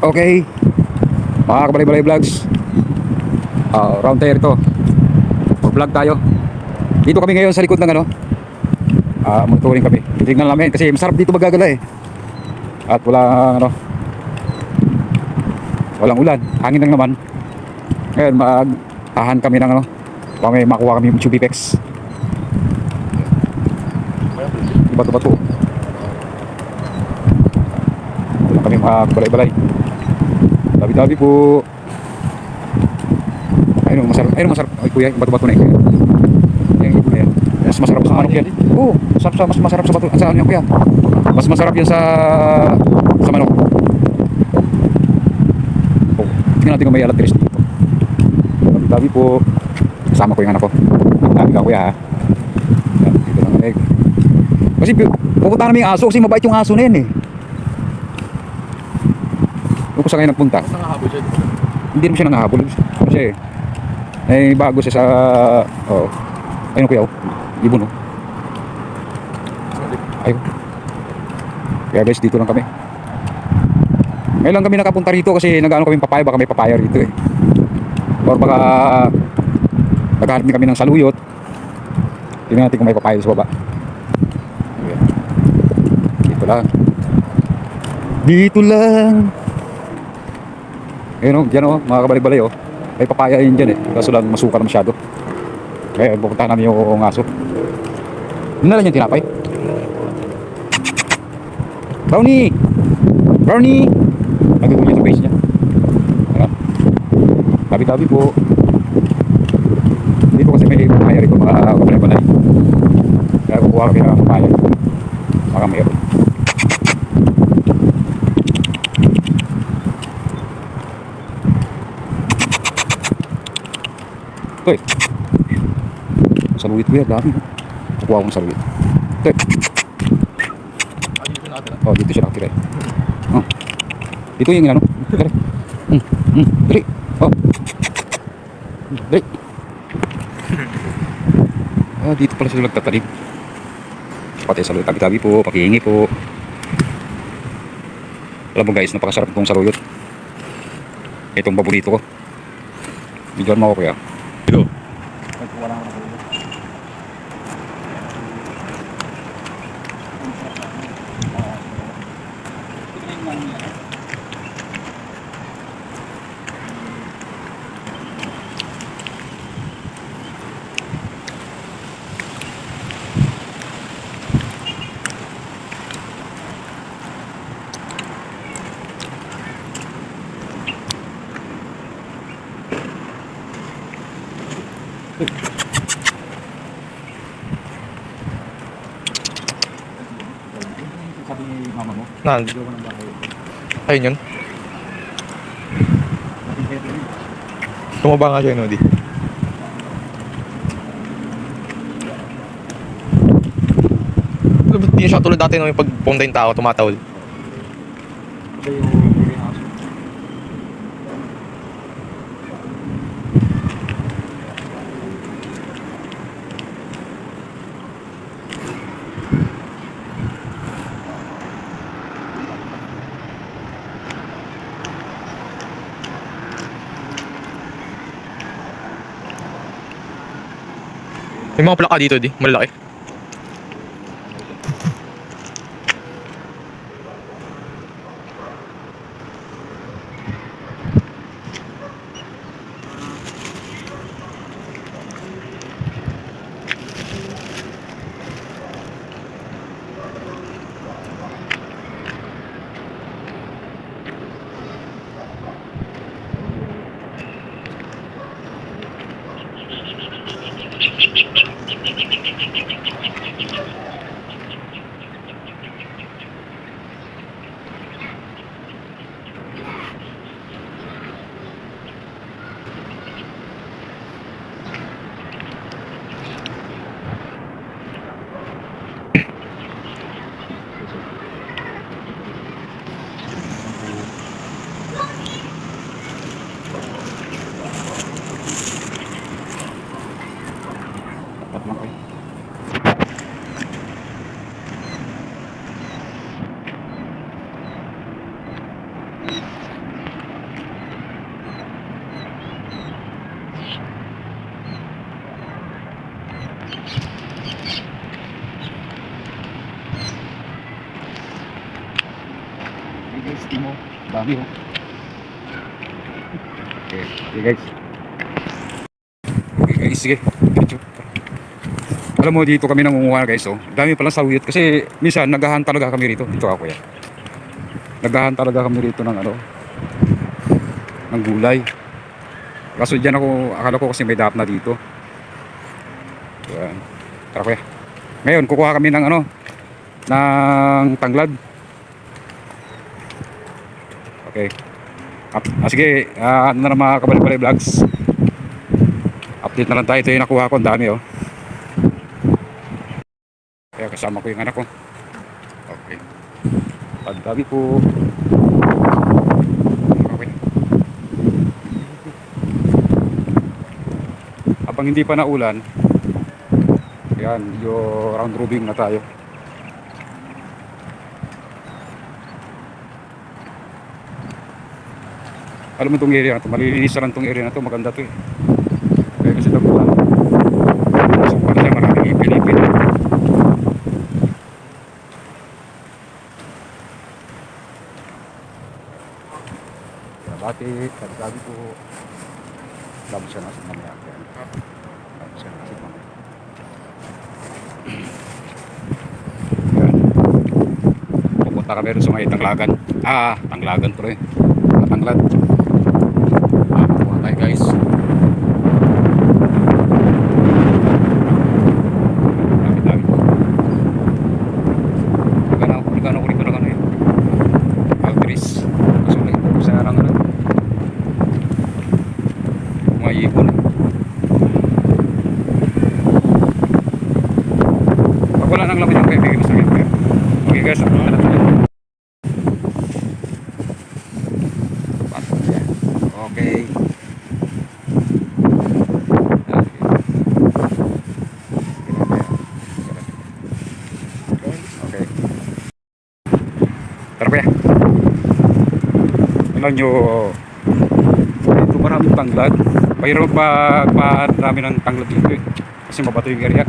Okay, mga kabalay-balay vlogs, round tayo ito. Mag-vlog tayo. Dito kami ngayon sa likod ng monitoring kami. Titignan namin kasi masarap dito magagala eh. At walang ulan, hangin lang naman. Ngayon mag-tahan kami ng may makuha kami yung Tubipex. Bato-bato. Wala kami mga balay-balay. Tabi-tabi po. Ayun masarap. Ay kuya, bato-bato na yun. Yung ibon na yan. Mas masarap sa manok yan. Oo, mas masarap sa bato. Saan yan kuya? Mas masarap yan sa manok. Oh, tingnan natin kung may alat-tres dito. Tabi-tabi po. Kasama ko yung anak ko. Tabi ka kuya ha. Yan, dito lang ang egg. Kasi pupunta namin yung aso kasi mabait yung aso na yan eh. Kung saan kayo nagpunta? Hindi naman siya nangahabol kasi bago siya sa ayun kuya ibon ayun. Kaya guys, dito lang kami ngayon lang kami nakapunta rito kasi nag-ano kami papaya, baka may papaya rito eh, or baka naghahanap din kami ng saluyot. Tingnan natin kung may papaya sa baba. Dito lang. Ayun dyan mga kabalik-balay may papaya yun dyan eh, kaso lang masukar masyado. Kaya pupuntahan namin yung aso. Yun na lang yung tinapay. Brownie nagagawin niya sa face niya. Ayan, tabi-tabi po. Dito kasi may papaya rito mga kabalik-balay, kaya kukuha kami ng papaya mga mayroon. Ito eh. Saluyot ko yan, dami. Kukuha ko ng saluyot. Ito eh. Dito siya nakatira eh. Ito yung Dali. Dali. Dali. Dito pala sila nagtatanim. Pati saluyot. Tabi-tabi po. Pakihingi po. Alam mo guys, napakasarap itong saluyot. Itong paborito ko. Bigyan mo ako kuya. Ito. Sabi ni mama mo, ayun yun. Tumaba nga siya, Nodi. Hindi siya tulad dati nung yung pagpunta yung tao, tumatawid. May mga plaka dito, di. Malaki. mo. Dami oh. Okay, okay guys. Okay guys, sige. Alam mo, dito kami nangunguha guys oh. Dami pala sawit kasi minsan nagahan talaga kami rito. Dito ako yan. Nagahan talaga kami rito ng ano, ng gulay. Kaso dyan ako, akala ko kasi may dap na dito. Yan. Tara kuya. Ngayon, kukuha kami ng ano, ng tanglad. Okay. Sige, ano na mga kabalik-balik vlogs. Update na lang tayo. Ito yung nakuha ko, ang dami oh. Kaya kasama ko yung anak ko. Okay. Ang dami po. Okay. Habang hindi pa naulan, yan, yung round robin na tayo. Alam mo itong area na ito, malilinis na lang itong area na ito, maganda ito eh. Kaya kasi nabulan. So pa siya maraming ipilipin. Bati, sabi po, labos siya nasin mamaya. Labos siya nasin mamaya. Yan. Pupunta kami rin sa may tanglagan. Tanglagan to rin. Tanglad. Kuha tayo guys. Dami-dami po. Nagano ko rito ng ano yun. Altris. Kasulay ko sa arang ano. Mga ibon. Pag wala nang laman yung kaibigan mo sa akin. Okay guys, ako na tayo. Okay. Okay. Tara kuya. Alam nyo, dito maraming tanglad. Mayroon pa namin ng tanglad dito eh. Kasi mabato yung area.